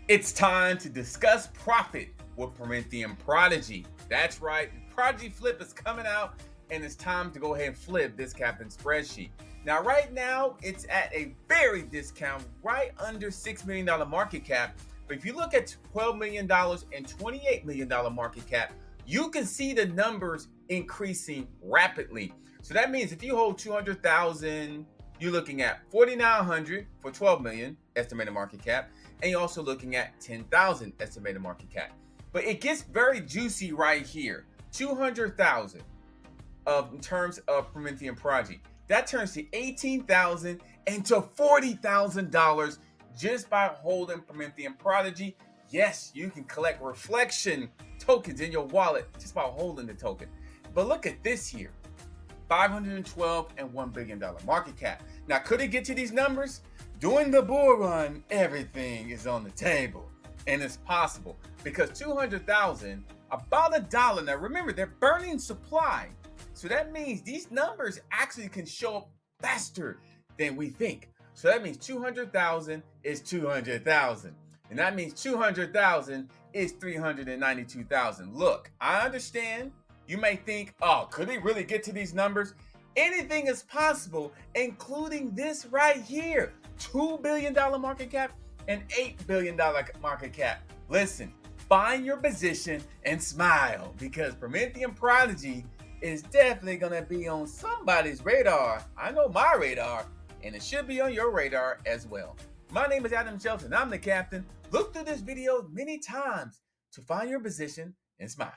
It's time to discuss profit with Prometheum Prodigy. That's right, the Prodigy flip is coming out, and it's time to go ahead and flip this Captain spreadsheet. Now, right now, it's at a very discount, right under $6 million market cap. But if you look at $12 million and $28 million market cap, you can see the numbers increasing rapidly. So that means if you hold 200,000, you're looking at 4,900 for 12 million estimated market cap, and you're also looking at 10,000 estimated market cap. But it gets very juicy right here. 200,000 in terms of Prometheum Prodigy. That turns to 18,000 and to $40,000 just by holding Prometheum Prodigy. Yes, you can collect reflection tokens in your wallet just by holding the token. But look at this here. 512 and $1 billion market cap. Now, could it get to these numbers? During the bull run, everything is on the table, and it's possible because 200,000, about $1. Now, remember, they're burning supply, so that means these numbers actually can show up faster than we think. So that means 200,000 is 200,000, and that means 200,000 is 392,000. Look, I understand. You may think, oh, could they really get to these numbers? Anything is possible, including this right here. $2 billion market cap and $8 billion market cap. Listen, find your position and smile because Prometheum Prodigy is definitely going to be on somebody's radar. I know my radar, and it should be on your radar as well. My name is Adam Shelton. I'm the captain. Look through this video many times to find your position and smile.